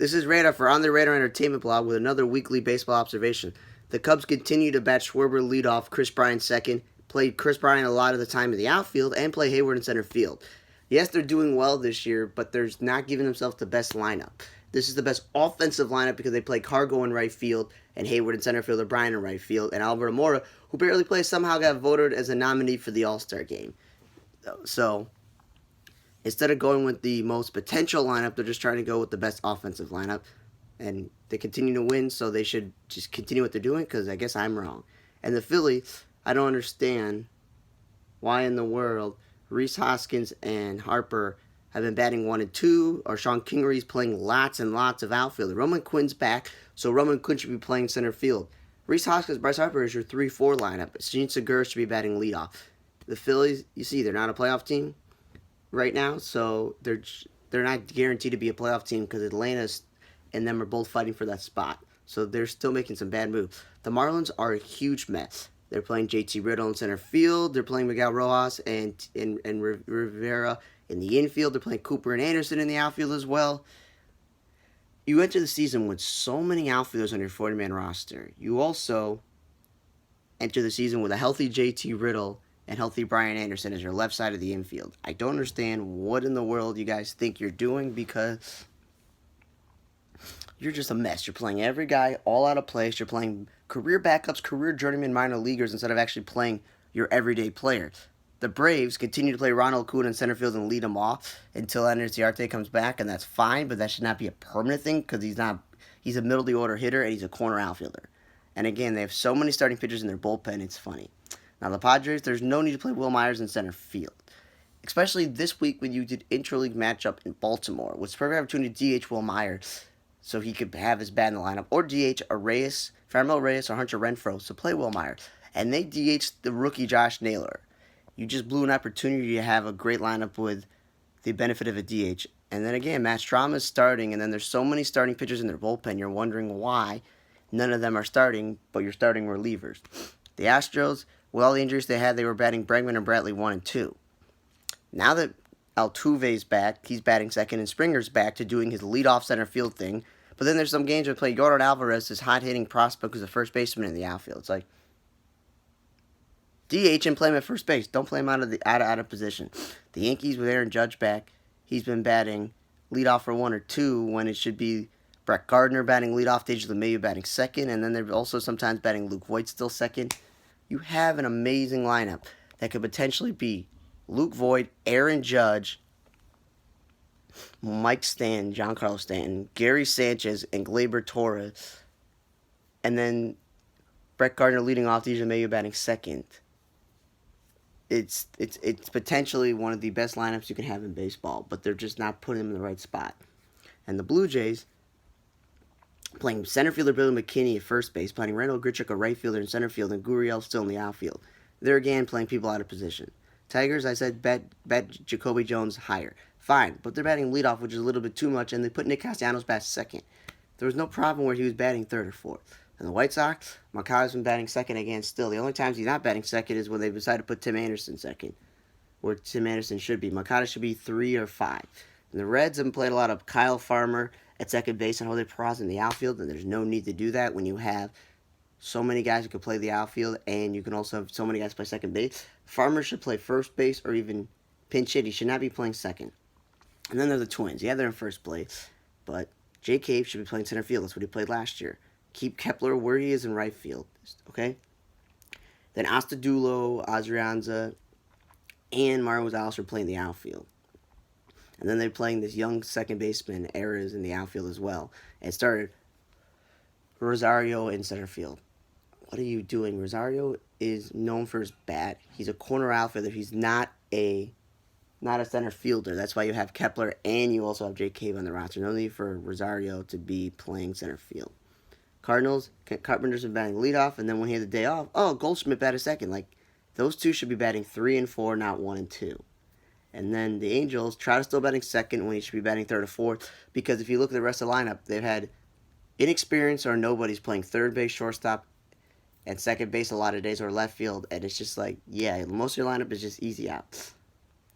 This is Radar for On the Radar Entertainment Blog with another weekly baseball observation. The Cubs continue to bat Schwarber leadoff, Chris Bryant second, played Chris Bryant a lot of the time in the outfield, and play Hayward in center field. Yes, they're doing well this year, but they're not giving themselves the best lineup. This is the best offensive lineup because they play Cargo in right field, and Hayward in center field, or Bryant in right field, and Alvaro Mora, who barely plays, somehow got voted as a nominee for the All-Star game. So, instead of going with the most potential lineup, they're just trying to go with the best offensive lineup. And they continue to win, so they should just continue what they're doing, because I guess I'm wrong. And the Phillies, I don't understand why in the world Rhys Hoskins and Harper have been batting 1 and 2, or Sean Kingery's playing lots and lots of outfield. Roman Quinn's back, so Roman Quinn should be playing center field. Rhys Hoskins, Bryce Harper is your 3-4 lineup. Gene Segura should be batting leadoff. The Phillies, you see, they're not a playoff team right now, so they're not guaranteed to be a playoff team because Atlanta and them are both fighting for that spot. So they're still making some bad moves. The Marlins are a huge mess. They're playing JT Riddle in center field. They're playing Miguel Rojas and Rivera in the infield. They're playing Cooper and Anderson in the outfield as well. You enter the season with so many outfielders on your 40-man roster. You also enter the season with a healthy JT Riddle and healthy Brian Anderson as your left side of the infield. I don't understand what in the world you guys think you're doing, because you're just a mess. You're playing every guy all out of place. You're playing career backups, career journeyman minor leaguers instead of actually playing your everyday player. The Braves continue to play Ronald Acuna in center field and lead him off until Anders Diarte comes back, and that's fine, but that should not be a permanent thing because he's a middle of the order hitter and he's a corner outfielder. And again, they have so many starting pitchers in their bullpen, it's funny. Now, the Padres, there's no need to play Will Myers in center field, especially this week when you did intra-league matchup in Baltimore, which is a perfect opportunity to DH Will Myers so he could have his bat in the lineup, or DH Farmel Reyes, or Hunter Renfroe, so play Will Myers. And they DH the rookie Josh Naylor. You just blew an opportunity to have a great lineup with the benefit of a DH. And then again, Matt Strom is starting, and then there's so many starting pitchers in their bullpen, you're wondering why none of them are starting, but you're starting relievers. The Astros, with all the injuries they had, they were batting Bregman and Bradley 1 and 2. Now that Altuve's back, he's batting second, and Springer's back to doing his leadoff center field thing. But then there's some games where play Yordan Alvarez, this hot-hitting prospect who's a first baseman in the outfield. It's like, DH and play him at first base. Don't play him out of position. The Yankees with Aaron Judge back, he's been batting leadoff for 1 or 2 when it should be Brett Gardner batting leadoff, Deja LeMahieu batting second, and then they're also sometimes batting Luke Voit still second. You have an amazing lineup that could potentially be Luke Voit, Aaron Judge, Mike Stanton, Giancarlo Stanton, Gary Sanchez, and Gleyber Torres, and then Brett Gardner leading off, Deja LeMahieu batting second. It's potentially one of the best lineups you can have in baseball, but they're just not putting them in the right spot. And the Blue Jays, playing center fielder Billy McKinney at first base, playing Randall Grichuk a right fielder in center field, and Gurriel still in the outfield. They're again playing people out of position. Tigers, I said, bet Jacoby Jones higher. Fine, but they're batting leadoff, which is a little bit too much, and they put Nick Castellanos bat second. There was no problem where he was batting third or fourth. And the White Sox, Mercado's been batting second again still. The only times he's not batting second is when they decide to put Tim Anderson second, where Tim Anderson should be. Mercado should be 3 or 5. And the Reds have played a lot of Kyle Farmer at second base and Jose Peraza in the outfield, and there's no need to do that when you have so many guys who can play the outfield, and you can also have so many guys play second base. Farmer should play first base or even pinch hit. He should not be playing second. And then there are the Twins. Yeah, they're in first place, but Jay Cave should be playing center field. That's what he played last year. Keep Kepler where he is in right field, okay? Then Astadulo, Adrianza, and Mario Gonzalez are playing the outfield. And then they're playing this young second baseman, Ares, in the outfield as well. And it started Rosario in center field. What are you doing? Rosario is known for his bat. He's a corner outfielder. He's not a center fielder. That's why you have Kepler and you also have Jay Cave on the roster. No need for Rosario to be playing center field. Cardinals, Carpenter's been batting leadoff, and then when he had the day off, Goldschmidt batted second. Like, those two should be batting 3 and 4, not 1 and 2. And then the Angels, Trout still batting second when he should be batting third or fourth, because if you look at the rest of the lineup, they've had inexperience or nobody's playing third base, shortstop, and second base a lot of days, or left field, and it's just like, yeah, most of your lineup is just easy out.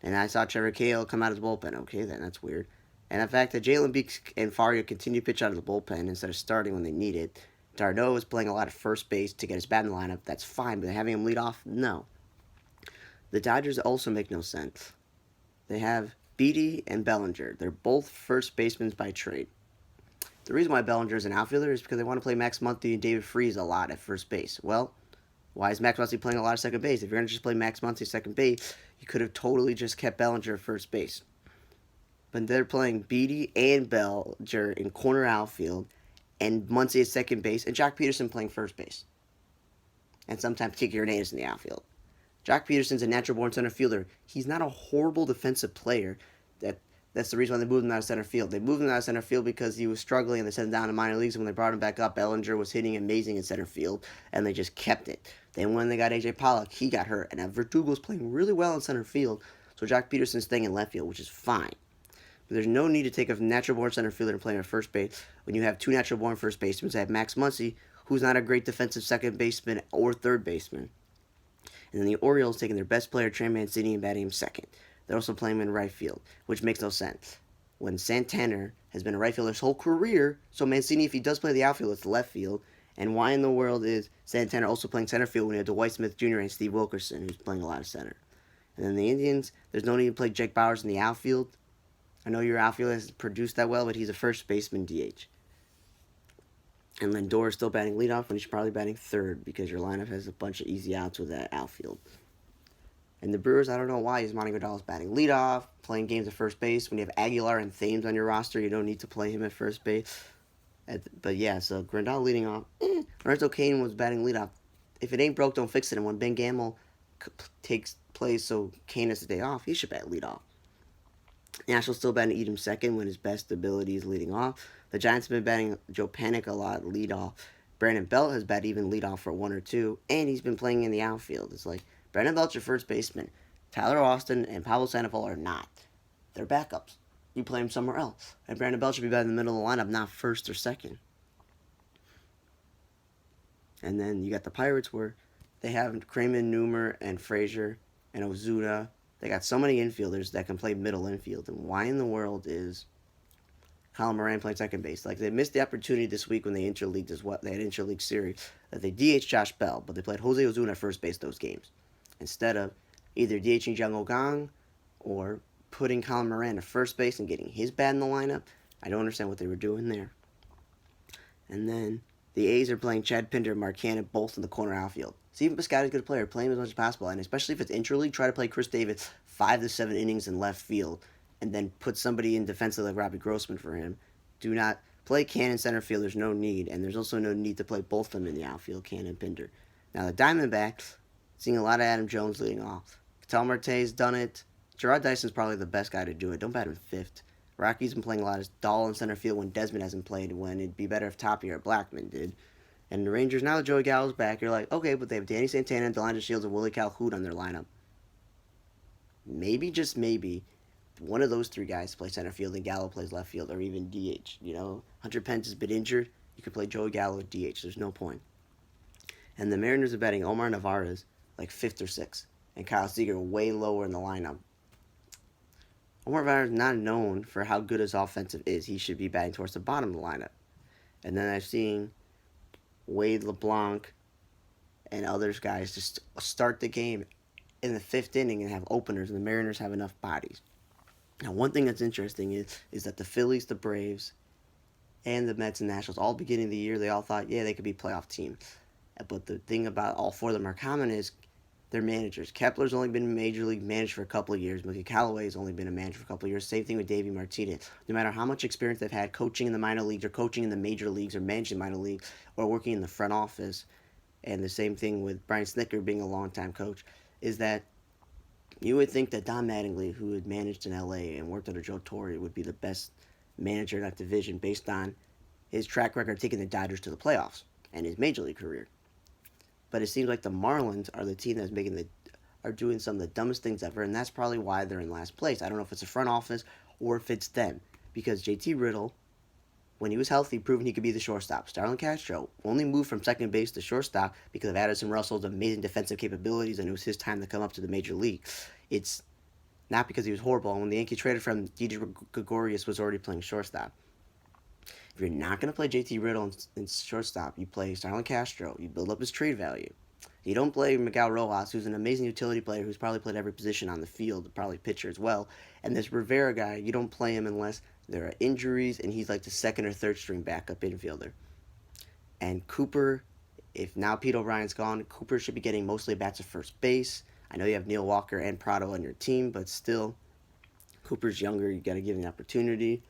And I saw Trevor Cahill come out of the bullpen. Okay, then that's weird. And the fact that Jalen Beeks and Faria continue to pitch out of the bullpen instead of starting when they need it. Darno is playing a lot of first base to get his bat in the lineup. That's fine, but having him lead off, no. The Dodgers also make no sense. They have Beatty and Bellinger. They're both first basemen by trade. The reason why Bellinger is an outfielder is because they want to play Max Muncy and David Freese a lot at first base. Well, why is Max Muncy playing a lot of second base? If you're going to just play Max Muncy second base, you could have totally just kept Bellinger at first base. But they're playing Beatty and Bellinger in corner outfield, and Muncy at second base, and Jock Peterson playing first base. And sometimes Kiki Hernandez in the outfield. Jock Peterson's a natural-born center fielder. He's not a horrible defensive player. That's the reason why they moved him out of center field. They moved him out of center field because he was struggling, and they sent him down to minor leagues. And when they brought him back up, Bellinger was hitting amazing in center field, and they just kept it. Then when they got A.J. Pollock, he got hurt, and now Verdugo's playing really well in center field, so Jock Peterson's staying in left field, which is fine. But there's no need to take a natural-born center fielder and play him at first base when you have two natural-born first basemen. I have Max Muncy, who's not a great defensive second baseman or third baseman. And then the Orioles taking their best player, Trey Mancini, and batting him second. They're also playing him in right field, which makes no sense. When Santana has been a right fielder his whole career, so Mancini, if he does play the outfield, it's left field. And why in the world is Santana also playing center field when you have Dwight Smith Jr. and Steve Wilkerson, who's playing a lot of center? And then the Indians, there's no need to play Jake Bauers in the outfield. I know your outfield hasn't produced that well, but he's a first baseman DH. And Lindor is still batting leadoff when he's probably batting third because your lineup has a bunch of easy outs with that outfield. And the Brewers, I don't know why Yasmani Grandal is batting leadoff, playing games at first base. When you have Aguilar and Thames on your roster, you don't need to play him at first base. But yeah, so Grandal leading off. Lorenzo Cain was batting leadoff. If it ain't broke, don't fix it. And when Ben Gamel plays so Cain has to stay off, he should bat leadoff. Nationals still batting Edom second when his best ability is leading off. The Giants have been batting Joe Panic a lot leadoff. Brandon Belt has batted even leadoff for 1 or 2, and he's been playing in the outfield. It's like Brandon Belt's your first baseman. Tyler Austin and Pablo Sandoval are not. They're backups. You play them somewhere else. And Brandon Belt should be batting in the middle of the lineup, not first or second. And then you got the Pirates where they have Kramer, Newmer, and Frazier, and Ozuna. They got so many infielders that can play middle infield. And why in the world is Colin Moran playing second base? Like, they missed the opportunity this week when they interleagued as well. They had interleague series that they DH Josh Bell, but they played Jose Ozuna at first base those games instead of either DHing Jung Ogang or putting Colin Moran at first base and getting his bat in the lineup. I don't understand what they were doing there. And then the A's are playing Chad Pinder and Mark Cannon both in the corner outfield. Steven Piscotty's a good player. Play him as much as possible. And especially if it's interleague, try to play Chris Davis 5 to 7 innings in left field and then put somebody in defensive like Robbie Grossman for him. Do not play Cannon center field. There's no need. And there's also no need to play both of them in the outfield, Cannon and Pinder. Now, the Diamondbacks, seeing a lot of Adam Jones leading off. Ketel Marte's done it. Gerard Dyson's probably the best guy to do it. Don't bat him fifth. Rocky's been playing a lot of Dahl in center field when Desmond hasn't played, when it'd be better if Tapia or Blackman did. And the Rangers, now that Joey Gallo's back, you're like, okay, but they have Danny Santana, Delonte Shields, and Willie Calhoun on their lineup. Maybe, just maybe, one of those three guys play center field and Gallo plays left field, or even DH. You know, Hunter Pence has been injured. You could play Joey Gallo at DH. There's no point. And the Mariners are betting Omar Narvaez like 5th or 6th, and Kyle Seager way lower in the lineup. Omar Narvaez is not known for how good his offensive is. He should be batting towards the bottom of the lineup. And then I've seen Wade LeBlanc and others guys just start the game in the 5th inning and have openers, and the Mariners have enough bodies. Now, one thing that's interesting is that the Phillies, the Braves, and the Mets and Nationals, all beginning of the year, they all thought, yeah, they could be playoff teams. But the thing about all 4 of them are common is they're managers. Kepler's only been Major League manager for a couple of years. Mickey Callaway's only been a manager for a couple of years. Same thing with Davey Martinez. No matter how much experience they've had coaching in the minor leagues or coaching in the major leagues or managing minor leagues or working in the front office, and the same thing with Brian Snitker being a longtime coach, is that you would think that Don Mattingly, who had managed in L.A. and worked under Joe Torre, would be the best manager in that division based on his track record taking the Dodgers to the playoffs and his major league career. But it seems like the Marlins are the team that's are doing some of the dumbest things ever, and that's probably why they're in last place. I don't know if it's the front office or if it's them, because JT Riddle, when he was healthy, proven he could be the shortstop. Starlin Castro only moved from second base to shortstop because of Addison Russell's amazing defensive capabilities, and it was his time to come up to the major league. It's not because he was horrible. And when the Yankees traded for him, DJ Gregorius was already playing shortstop. If you're not going to play JT Riddle in shortstop, you play Starlin Castro. You build up his trade value. You don't play Miguel Rojas, who's an amazing utility player who's probably played every position on the field, probably pitcher as well. And this Rivera guy, you don't play him unless there are injuries and he's like the second or third string backup infielder. And Cooper, if now Pete O'Brien's gone, Cooper should be getting mostly bats at first base. I know you have Neil Walker and Prado on your team, but still, Cooper's younger. You got to give him the opportunity.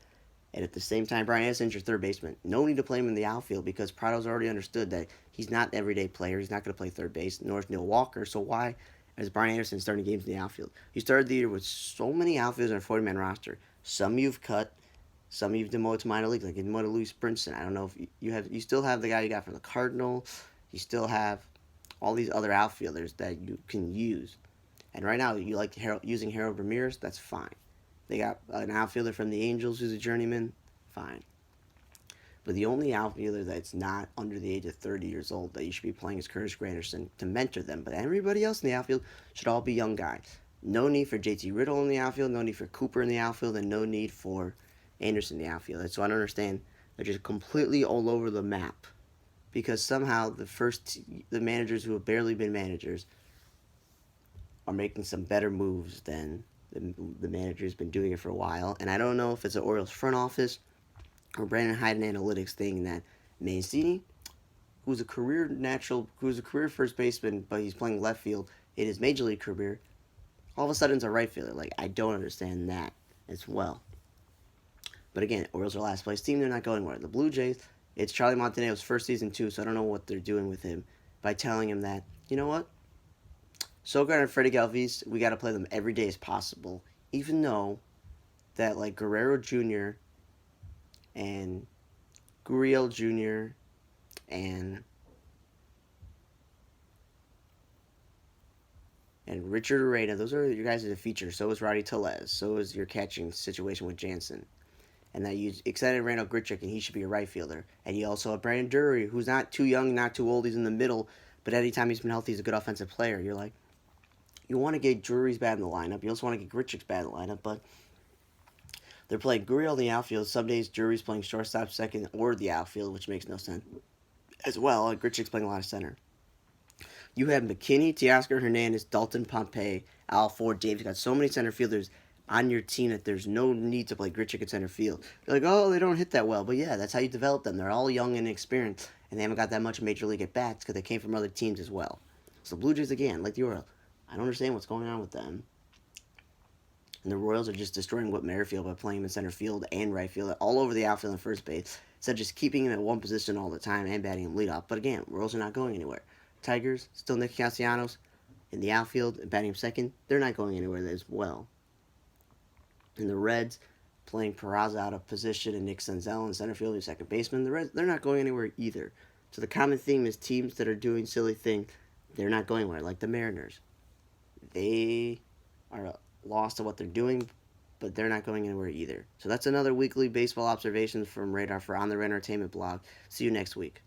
And at the same time, Brian Anderson's your third baseman. No need to play him in the outfield because Prado's already understood that he's not an everyday player. He's not going to play third base, nor is Neil Walker. So why is Brian Anderson starting games in the outfield? You started the year with so many outfielders on a 40-man roster. Some you've cut, some you've demoted to minor league, like you demoted Louis Brinson. I don't know if you still have the guy you got from the Cardinal. You still have all these other outfielders that you can use. And right now, you like using Harold Ramirez, that's fine. They got an outfielder from the Angels who's a journeyman, fine. But the only outfielder that's not under the age of 30 years old that you should be playing is Curtis Granderson to mentor them. But everybody else in the outfield should all be young guys. No need for JT Riddle in the outfield, no need for Cooper in the outfield, and no need for Anderson in the outfield. So I don't understand. They're just completely all over the map. Because somehow the managers who have barely been managers are making some better moves than the manager's been doing it for a while. And I don't know if it's an Orioles front office or Brandon Hyde and analytics thing that Mancini, who's a career first baseman, but he's playing left field in his major league career, all of a sudden is a right fielder. Like, I don't understand that as well. But again, Orioles are last place team. They're not going anywhere. The Blue Jays, it's Charlie Montaneo's first season too, so I don't know what they're doing with him by telling him that, you know what? Sogard and Freddie Galvis, we got to play them every day as possible, even though that like Guerrero Jr. and Gurriel Jr. and Richard Arena, those are your guys as a feature. So is Roddy Tellez. So is your catching situation with Jansen. And that you extended Randall Grichuk, and he should be a right fielder. And you also have Brandon Drury, who's not too young, not too old. He's in the middle, but anytime he's been healthy, he's a good offensive player. You're like, you want to get Drury's bat in the lineup. You also want to get Grichuk's bat in the lineup, but they're playing Gurriel in the outfield. Some days Drury's playing shortstop, second, or the outfield, which makes no sense. As well, Grichuk's playing a lot of center. You have McKinney, Teoscar Hernandez, Dalton Pompey, Al Ford, Davis. Got so many center fielders on your team that there's no need to play Grichuk at center field. You're like, oh, they don't hit that well. But yeah, that's how you develop them. They're all young and inexperienced, and they haven't got that much major league at bats because they came from other teams as well. So Blue Jays, again, like the Orioles, I don't understand what's going on with them. And the Royals are just destroying Whit Merrifield by playing him in center field and right field, all over the outfield and first base, instead of just keeping him at one position all the time and batting him leadoff. But again, Royals are not going anywhere. Tigers, still Nick Castellanos in the outfield and batting him second. They're not going anywhere as well. And the Reds, playing Peraza out of position and Nick Senzel in center field, who's second baseman. The Reds, they're not going anywhere either. So the common theme is teams that are doing silly things, they're not going anywhere, like the Mariners. They are lost to what they're doing, but they're not going anywhere either. So that's another weekly baseball observations from Radar for On the Red Entertainment blog. See you next week.